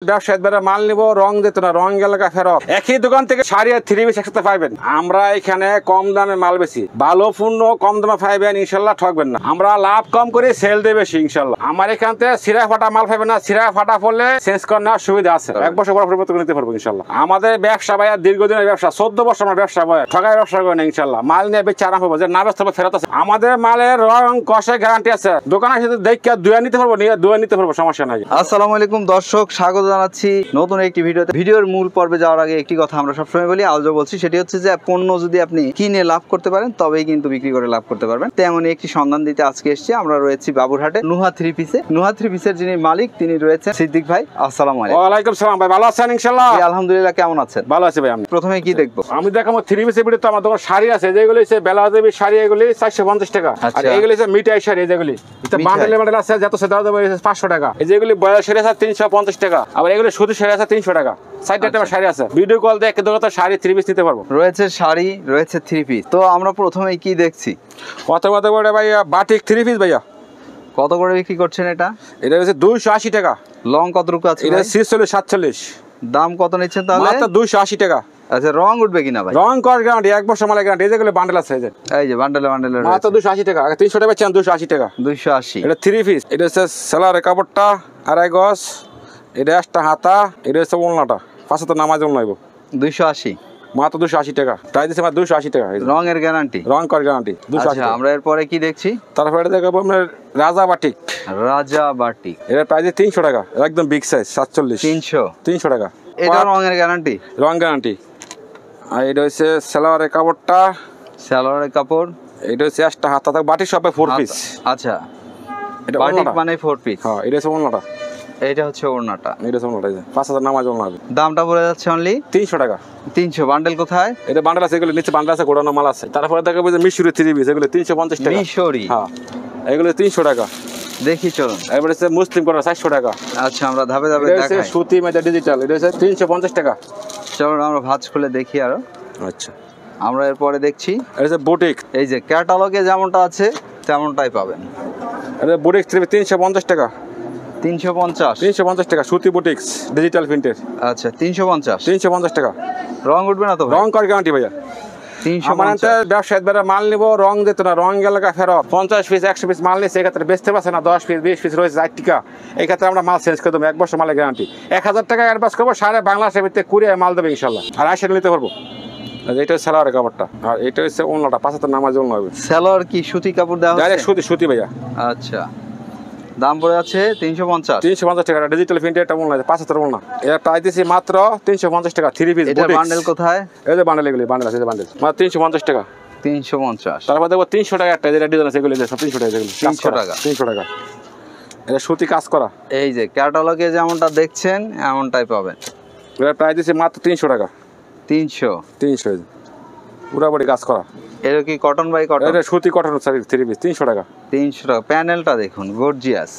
ব্যবসায়ী মাল নিবো, রং দিত না, রং গেলে ফেরত। একই দোকান থেকে শাড়ি আর 3 পিস একসাথে পাইবেন। আমরা এখানে কম দামে মাল বেশি, ভালো পণ্য কম দামে পাইবেন, ইনশাল্লাহ ঠকবেন না। আমরা লাভ কম করে সেল দেবে বেশি ইনশাল্লাহ। আমার এখান থেকে সিরা ফাটা মাল পাইবেন না, সিরা ফাটা পড়লে চেঞ্জ করে নেওয়ার সুবিধা আছে, 1 বছর পর পরিবর্তন নিতে পারবো ইনশাল্লাহ। আমাদের ব্যবসা ভাইয়া দীর্ঘদিনের ব্যবসা, 14 বছর আমার ব্যবসা ভাই, ঠকাই ব্যবসা করে না ইনশাল্লাহ। মাল নিয়ে বেচে আরাম পাবো, যে না ব্যস্ত ফেরত আছে। আমাদের মালের রং কষে গ্যারান্টি আছে, দোকানে এসে দেখে দুয়া নিতে পারবো, নিয়ে দুয়া নিতে পারবো, সমস্যা নাই। আসসালামু আলাইকুম দর্শক, স্বাগত জানাচ্ছি নতুন একটি ভিডিওতে। ভিডিওর মূল পর্বে যাওয়ার আগে একটি কথা আমরা সবসময় বলি, আজও বলছি, সেটি হচ্ছে যে পণ্য যদি আপনি কিনে লাভ করতে পারেন তবেই কিন্তু বিক্রি করে লাভ করতে পারবেন। তেমনই একটি সন্ধান দিতে আজকে এসেছি। আমরা রয়েছি বাবুরহাটে নুহা 3 পিসে। নুহা 3 পিসের যিনি মালিক তিনি রয়েছেন সিদ্দিক ভাই। আসসালামু আলাইকুম। ওয়ালাইকুম সালাম ভাই, ভালো আছেন ইনশাআল্লাহ? আলহামদুলিল্লাহ, কেমন আছেন? ভালো আছে ভাই। আমি প্রথমে কি দেখবো? আমি দেখাবো 3 পিসের ভিতরে। তো আমার দোকান শাড়ি আছে, যেগুলো হচ্ছে বেলাদেবী শাড়ি, এগুলি 450 টাকা। আর এগুলি হচ্ছে মিঠাই শাড়ি, যেগুলি বান্ডেলে বান্ডেল আছে, যত সেটা 500 টাকা। এই যেগুলি বয়স শাড়ি আছে 350 টাকা। আবার এগুলি শুধু শাড়ি আছে 300 টাকা। সাইড আইটেমের শাড়ি আছে, ভিডিও কল দিয়ে দোকানে শাড়ি 3 পিস নিতে পারবো। রয়েছে শাড়ি, রয়েছে 3 পিস। তো আমরা প্রথমে কি দেখছি? কত করে ভাইয়া? বাটিক 3 পিস ভাইয়া। কত করে বিক্রি করছেন এটা? এটা হচ্ছে 280 টাকা। লং কতটুকু আছে? এটা 46 47। দাম কত নিচ্ছেন তাহলে? মাত্র 280 টাকা। আচ্ছা, রং উঠবে কিনা ভাই? রং কর গ্যারান্টি, 1 বছর মালের গ্যারান্টি। এই যেগুলো বান্ডেল আছে, এই যে বান্ডেলে মাত্র 280 টাকা। আগে 300 টাকা বেচেন, 280 টাকা। 280। এটা 3 পিস। এটা হচ্ছে সেলারের কাপড়টা, 2.5 গজ। এটা একটা হাতা। এটা হচ্ছে ওলনাটা, 5 হাতে নামাজ নাইব। 280 মাত্র 280 টাকা। প্রাইস দিচ্ছে মাত্র 280 টাকা। রঙের গ্যারান্টি, রং কর গ্যারান্টি 280 টাকা। আমরা এরপরে কি দেখছি? তারপরে এটা দেখাবো আপনার রাজা বাটিক। রাজা বাটিক, এর প্রাইস 300 টাকা, একদম বিগ সাইজ 47। 300 টাকা। এটা রঙের গ্যারান্টি, রং গ্যারান্টি। আর এটা হচ্ছে সালোয়ারের কাপড়টা, সালোয়ারের কাপড়। এটা হচ্ছে একটা হাতা থাক বাটিক সবে 4 পিস। আচ্ছা, এটা বাটিক মানে 4 পিস। হ্যাঁ, এটা হচ্ছে ওলনাটা। এটা হচ্ছে ওড়নাটা। এটা হচ্ছে ওলনাটা। 5 হাজার নামাজ ওলনা হবে। দামটা পড়ে যাচ্ছে অনলি 300 টাকা। 300। বান্ডেল কোথায়? এটা বান্ডেল আছে, এগুলো নিচে বান্ডেল আছে, গোডানো মাল আছে। তারপরে দেখাবো যে মিশরি 3 পিস, এগুলো 350 টাকা। মিশরি, হ্যাঁ, এগুলো 300 টাকা। দেখি চলুন। এবারে হচ্ছে মুসলিম করা 400 টাকা। আচ্ছা, আমরা ধাপে ধাপে দেখাই। দেখাই। সুতি মেটা ডিজিটাল, এটা হচ্ছে 350 টাকা। চলুন আমরা ভাঁজ খুলে দেখি আরো। আচ্ছা, আমরা এরপরে দেখছি এটা হচ্ছে বুটিক। এই যে ক্যাটালগে যেমনটা আছে তেমনটাই পাবেন। এটা বুটিক 350 টাকা। 350 টাকা। সুতি বুটিক্স ডিজিটাল প্রিন্টের। আচ্ছা, 350 টাকা। রং উঠবে না তো? রং কর গ্যারান্টি ভাইয়া। 350। ব্যবসায়ী মাল নিবো, রং দিত না, রং গেলে ফেরত। 50 পিস 100 পিস মাল নিচ্ছে, এক্ষেত্রে বেচতে পারছে না। 10 পিস 20 পিস রয়েছে 60 টাকা। এই ক্ষেত্রে আমরা মাল চেঞ্জ করে দেবো, 1 বছর মালের গ্যারান্টি। 1000 টাকা অ্যাডভান্স করবো, সারা বাংলাদেশের ভিতরে কুরিয়ার মাল দেবে ইনশাল্লাহ। আর আসে নিতে পারবো। এটা হচ্ছে সালোয়ারের কাপড়টা, আর এটা হচ্ছে ওলনাটা, 5 হাতের নামাজ ওলনা হবে। সালোয়ার কি সুতি কাপড় দেওয়া ডাইরেক্ট সুতি, সুতি ভাইয়া। আচ্ছা, দাম পড়ে যাচ্ছে 350 টাকা। ডিজিটাল প্রিন্টের একটা ওলনা আছে, 5 হাতের ওলনা। এর প্রাইস দিচ্ছি মাত্র 350 টাকা। 3 পিস। এটা বান্ডেল কোথায়? এই যে বান্ডেল, এগুলি বান্ডেল আছে, বান্ডেল মাত্র 350 টাকা। 350। তারপর দেখবো 300 টাকা একটা, যেটা ডিজাইন আছে, এগুলি 300 টাকা। 300 টাকা। 300 টাকা। এটা সুতি কাজ করা। এই যে ক্যাটালগে যেমনটা দেখছেন এমনটাই পাবেন। এর প্রাইস দিচ্ছি মাত্র 300 টাকা। 300 পুরাপুরি কাজ করা। এটা কি কটন বাই কটন? এটা সুতি কটন 3 পিস 300 টাকা। 300 টাকা। প্যানেলটা দেখুন, গর্জিয়াস।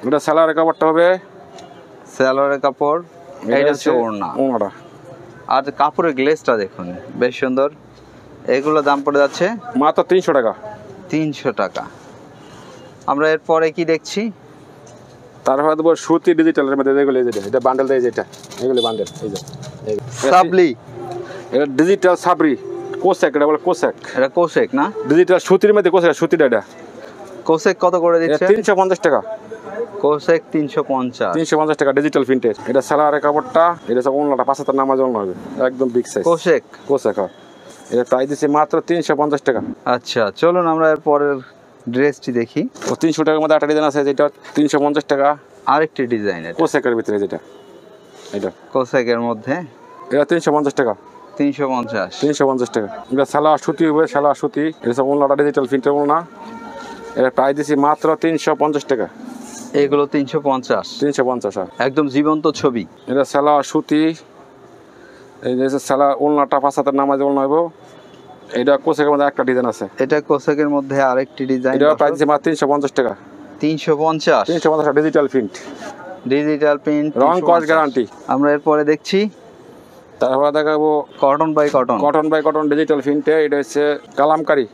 এটা সালোয়ারের কাপড়টা হবে, সালোয়ারের কাপড়। এটা হচ্ছে ওড়না। আর কাপড়ের গ্লেজটা দেখুন, বেশ সুন্দর। এগুলো দাম পড়ে যাচ্ছে মাত্র 300 টাকা। 300 টাকা। আমরা এরপরে কি দেখছি? তারপরে দেবো সুতি ডিজিটালের মধ্যে, এগুলো এটা বান্ডেল দেয়, যেটা এগুলো বান্ডেল। এই যে সাবলি, এটা ডিজিটাল সাবরি কোসেক, এটা বলে কোসেক। এটা কোসেক না? ডিজিটাল সুতির মধ্যে কোসেক, সুতিটা। এটা কোসেক কত করে দিচ্ছে? 350 টাকা। কোসেক 350 টাকা ডিজিটাল প্রিন্টের। এটা সালোয়ারের কাপড়টা, এটা সব ওলনাটা, 5 হাতের নামাজ ওলনা হবে, একদম বিগ সাইজ। কোসেক। হ্যাঁ, এটা প্রাইস দিচ্ছে মাত্র 350 টাকা। আচ্ছা, চলুন আমরা এর পরের ড্রেসটি দেখি। 300 টাকার মধ্যে একটা ডিজাইন আছে, যেটা 350 টাকা। আরেকটি ডিজাইনের কোসেকের ভিতরে, যেটা এটা কোসেকের মধ্যে, এটা 350 টাকা। 350 টাকা। এটা সালোয়ার সুতি হবে, সালোয়ার সুতি। এটা সব ওলনাটা ডিজিটাল প্রিন্টের ওলনা। এটা প্রাইস দিচ্ছি মাত্র 350 টাকা। এগুলো 350। একদম জীবন্ত ছবি। এটা সালোয়ার সুতি। এই যে সালোয়ার ওলনাটা, 5 হাতের নামাজ ওলনা হবে। এটা কোসেকের মধ্যে একটা ডিজাইন আছে। এটা কোসেকের মধ্যে আরেকটি ডিজাইন। এটা প্রাইস দিচ্ছি মাত্র 350 টাকা। 350 ডিজিটাল প্রিন্ট। রং কস গ্যারান্টি। আমরা এরপরে দেখছি। তারপরে দেখাবো কটন বাই কটন ডিজিটাল প্রিন্টে। এটা হচ্ছে কালামকারি।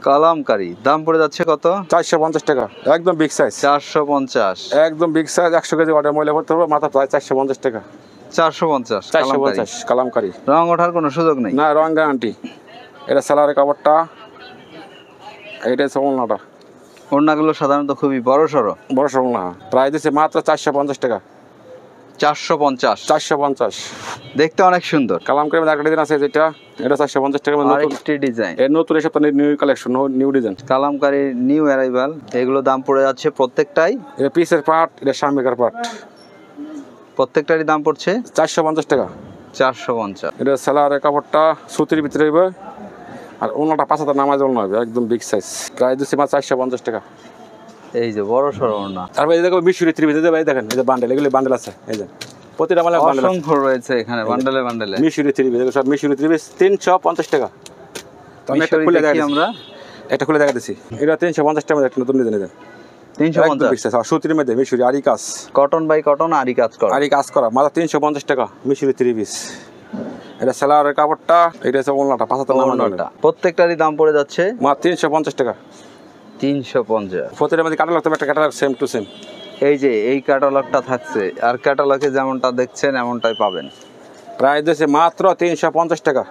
কালামকারী দাম পড়ে যাচ্ছে কত? 450 টাকা, একদম বিগ সাইজ। 450, একদম বিগ সাইজ, 100 কেজি অর্ডার মহিলা ভরতে হবে, মাথা প্রায় 450 টাকা। 450 450 কালামকারী। রং ওঠার কোনো সুযোগ নেই? না, রং গ্যারান্টি। এটা সেলারের কাপড়টা, এটা হচ্ছে ওড়নাটা। ওড়নাগুলো সাধারণত খুবই বড় সড়ো। বড় সড়ো না, প্রায় দিচ্ছে মাত্র 450 টাকা। 450, 450। দেখতে অনেক সুন্দর। কালামকারী একটা ডিজাইন আছে যেটা, এটা 450 টাকা। আরেকটি ডিজাইন, এর নতুন এসব new collection, new design. Kalamkari new arrival. এগুলো দাম পড়ে যাচ্ছে প্রত্যেকটাই, এটা পিসের পার্ট, এটা সামনেকার পার্ট, প্রত্যেকটারই দাম পড়ছে 450 টাকা। 450। এটা সেলারের কাপড়টা সুতির ভিতরে হইবে, আর ওনাটা 5 হাজার নামাজ ওনা হবে, একদম বিগ সাইজ। প্রায় দিচ্ছি মাত্র 450 টাকা। এই যে বড় সড়ো ওড়না। তারপরে এই দেখো মিশরি ত্রিভুজ, এই যে ভাই দেখেন, এই যে বান্ডেল, এগুলো বান্ডেল আছে, এই যে প্রতিটা মালে বান্ডেল আছে। অসংখ্য রয়েছে এখানে বান্ডেলে বান্ডেলে। মিশরি ত্রিভুজ, এগুলো সব মিশরি ত্রিভুজ, 350 টাকা। তো আমি একটা মিশরি খুলে দেখি দেখাচ্ছি, আমরা। একটা খুলে দেখা দিচ্ছি। এটা 350 টাকা, একটা নতুন ডিজাইন। এটা 350, সুতির মধ্যে মিশরি আরি কাজ, কটন বাই কটন আরি কাজ করা। আরি কাজ করা, মাত্র 350 টাকা মিশরি ত্রিভুজ। এটা সেলারের কাপড়টা, এটা হচ্ছে ওনাটা 5 হাজার নামাজ ওড়নাটা প্রত্যেকটারই দাম পড়ে যাচ্ছে মাত্র 350 টাকা। 350। প্রতিটার মধ্যে ক্যাটালগ, তবে একটা ক্যাটালগ সেম টু সেম। এই যে এই ক্যাটালগটা থাকছে, আর ক্যাটালগে যেমনটা দেখছেন এমনটাই পাবেন। প্রাইস দিচ্ছে মাত্র 350 টাকা।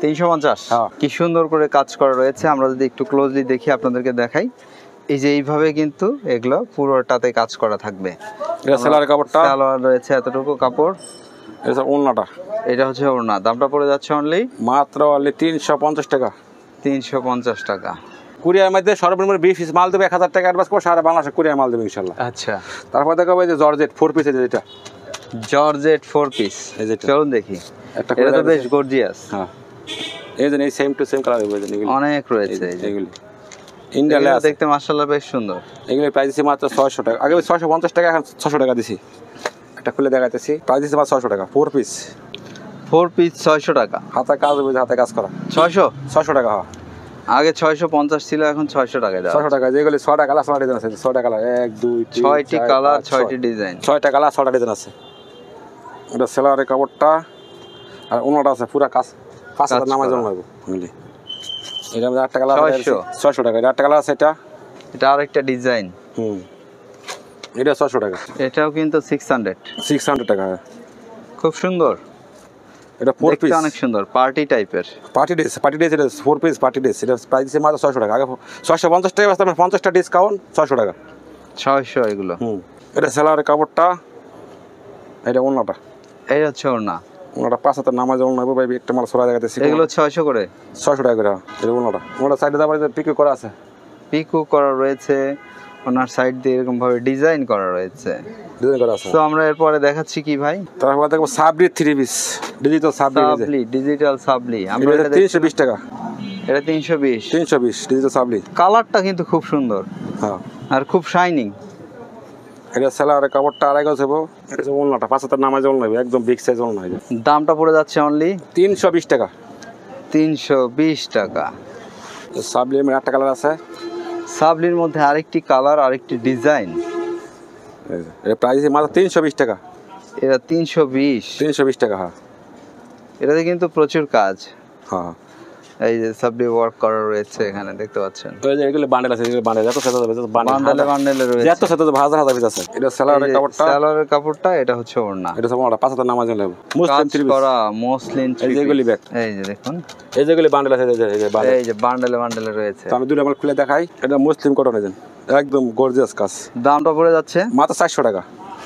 350। হ্যাঁ। কি সুন্দর করে কাজ করা রয়েছে। আমরা যদি একটু ক্লোজলি দেখি আপনাদেরকে দেখাই, এই যে এইভাবে কিন্তু এগুলো পুরোটাতে কাজ করা থাকবে। এটা সেলারের কাপড়টা, সালোয়ার রয়েছে এতটুকু কাপড়। এটা ওড়নাটা, এটা হচ্ছে ওড়না। দামটা পড়ে যাচ্ছে অনলি মাত্র 350 টাকা। 350 টাকা। কুরিয়ার মধ্যে সর্বনিম্ন 20 পিস মাল দেবে, 1000 টাকা অ্যাডভান্স করে সারা বাংলাদেশে কুরিয়ার মাল দেবে ইনশাল্লাহ। আচ্ছা, তারপর দেখাবো এই যে জর্জেট 4 পিস, যেটা জর্জেট 4 পিস। এই যেটা। চলুন দেখি। একটা এটা তো করে বেশ গর্জিয়াস। হ্যাঁ, এই যে এই সেম টু সেম কালার হবে, এগুলো অনেক রয়েছে এই যে। এগুলো ইন্ডিয়ালে এগুলো আছে। দেখতে মাশাআল্লাহ বেশ সুন্দর। এগুলো প্রাইস দিছি মাত্র 600 টাকা। আগে 650 টাকা, এখন 600 টাকা দিছি। একটা খুলে দেখাইতেছি, প্রাইস দিছি মাত্র 600 টাকা 4 পিস। 4 পিস 600 টাকা। হাতে কাজ হবে, হাতে কাজ করা 600 টাকা। হ্যাঁ, আগে 650 ছিল, এখন 600 টাকায় দেওয়া। 600 টাকা। যেগুলো 6টা কালার, 6টা ডিজাইন আছে। 6টা কালার, 1 2 3 6টি কালার, 6টি ডিজাইন। 6টা কালার, 6টা ডিজাইন আছে। এটা সেলারের কাপড়টা, আর ওনাটা আছে পুরা কাজ 5 হাজার নামাজ জন্য হবে বুঝলি। এটা আমাদের 8টা কালার 600 টাকা। এটা 8টা কালার আছে। এটা আরেকটা ডিজাইন। এটা 600 টাকা। এটাও কিন্তু 600 টাকা। খুব সুন্দর। এটা 4 পিস, দেখতে অনেক সুন্দর, পার্টি টাইপের। Party dress. এটা 4 পিস পার্টি ড্রেস। এটা প্রাইস দিচ্ছে মাত্র 600 টাকা। আগে 650 টাকা বাস্তা, 50টা ডিসকাউন্ট 600 টাকা। 600 এগুলো। এটা সেলারের কাপড়টা, এটা ওনাটা, এই হচ্ছে ওড়না। ওনাটা 5 হাজার নামাজ ওনা হবে ভাই। একটা মাল সরা দেখাতেছি, এগুলো 600 করে। 600 টাকা করে। এটা ওনাটা সাইডে দাবার পিকো করা আছে, পিকো করা রয়েছে। ওনার সাইড দিয়ে এরকম ভাবে ডিজাইন করা রয়েছে, ডিজাইন করা আছে। তো আমরা এরপরে দেখাচ্ছি কি ভাই। তারপর দেখো সাবরি 3 পিস, ডিজিটাল সাবরি, ডিজিটাল সাবলি। আমরা এটা 320 টাকা। এটা 320 ডিজিটাল সাবলি। কালারটা কিন্তু খুব সুন্দর, হ্যাঁ, আর খুব শাইনিং। এটা সেলারের কাপড়টা আড়াই গজ হবে। এটা ওনাটা 5 হাজার নামাজ ওনা হবে, একদম বিগ সাইজ ওনা হবে। দামটা পড়ে যাচ্ছে অনলি 320 টাকা। 320 টাকা। সাবলি এর 8টা কালার আছে। সাবলির মধ্যে আরেকটি কালার, আরেকটি ডিজাইন। এর প্রাইস মাত্র 320 টাকা। এটা 320 টাকা। হ্যাঁ, এটাতে কিন্তু প্রচুর কাজ। হ্যাঁ, এই যে সাবলি ওয়ার্ক করা রয়েছে এখানে দেখতে পাচ্ছেন। তো এই যে এগুলো বান্ডেল আছে, এগুলো বান্ডেল যত সাথে হবে, বান্ডেলে রয়েছে, যত সাথে হাজার হাজার পিস আছে। এটা সেলারের কাপড়টা, সালোয়ারের কাপড়টা। এটা হচ্ছে ওড়না। এটা সব ওনা 5 হাজার নামাজ ওনা হবে। মুসলিম কাজ 3 পিস করা মসলিন। এই যে এগুলি ব্যাগ, এই যে দেখুন, এই যেগুলি বান্ডেল আছে, এই যে বান্ডেল। এই যে বান্ডেলে রয়েছে। তো আমি দুটো মাল খুলে দেখাই। এটা মুসলিম কটন, একদম গর্জিয়াস কাজ। দামটা পড়ে যাচ্ছে মাত্র 400 টাকা।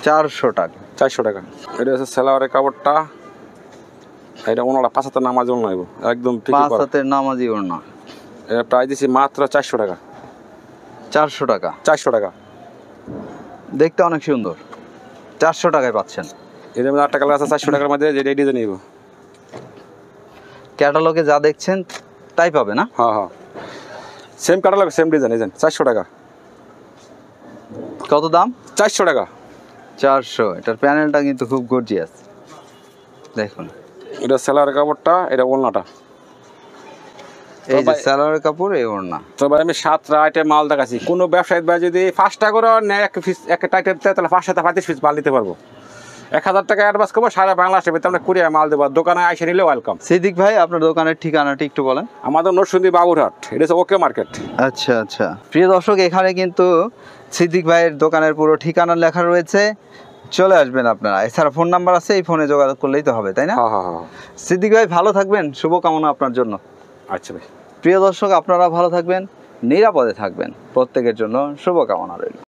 400 টাকা। 400 টাকা। এটা হচ্ছে সেলারের কাপড়টা, এটা ওনাটা 5 হাজার নামাজ ওনা হবে, একদম 5 হাতের নামাজি ওড়না। এটা প্রাইস দিছি মাত্র 400 টাকা। 400 টাকা। 400 টাকা। দেখতে অনেক সুন্দর, 400 টাকায় পাচ্ছেন। এর মধ্যে 8টা কালার আছে। 400 টাকার মধ্যে যে ডিজাইন নিব, ক্যাটালগে যা দেখছেন তাই পাবে না? হ্যাঁ হ্যাঁ, সেম কালার, সেম ডিজাইন। 400 টাকা। কত দাম? 400 টাকা। 400। এটার প্যানেলটা কিন্তু খুব গর্জিয়াস, দেখুন। এটা সেলারের কাপড়টা, এটা ওড়নাটা। এই যে সালোয়ারের কাপড়, এই ওড়না। তো ভাই আমি 7টা আইটেম মাল দেখাচ্ছি। কোনো ব্যবসায়ী ভাই যদি 5টা করে নেয় এক টাইটেম, তাহলে 5 সাথে 35 পিস মাল নিতে পারবো। 1000 টাকা অ্যাডভান্স করবো, সারা বাংলাদেশের ভিতরে আমরা কুরিয়ার মাল দেবো, দোকানে এসে নিলে ওয়েলকাম। সিদ্দিক ভাই আপনার দোকানের ঠিকানাটি একটু বলেন। আমাদের নরসিংদী বাবুরহাট, এটা হচ্ছে ওকে মার্কেট। আচ্ছা আচ্ছা, প্রিয় দর্শক, এখানে কিন্তু সিদ্দিক ভাইয়ের দোকানের পুরো ঠিকানা লেখা রয়েছে, চলে আসবেন আপনারা। এছাড়া ফোন নাম্বার আছে, এই ফোনে যোগাযোগ করলেই তো হবে, তাই না? হ্যাঁ হ্যাঁ হ্যাঁ। সিদ্দিক ভাই ভালো থাকবেন, শুভকামনা আপনার জন্য। আচ্ছা ভাই। প্রিয় দর্শক, আপনারা ভালো থাকবেন, নিরাপদে থাকবেন, প্রত্যেকের জন্য শুভকামনা রইল।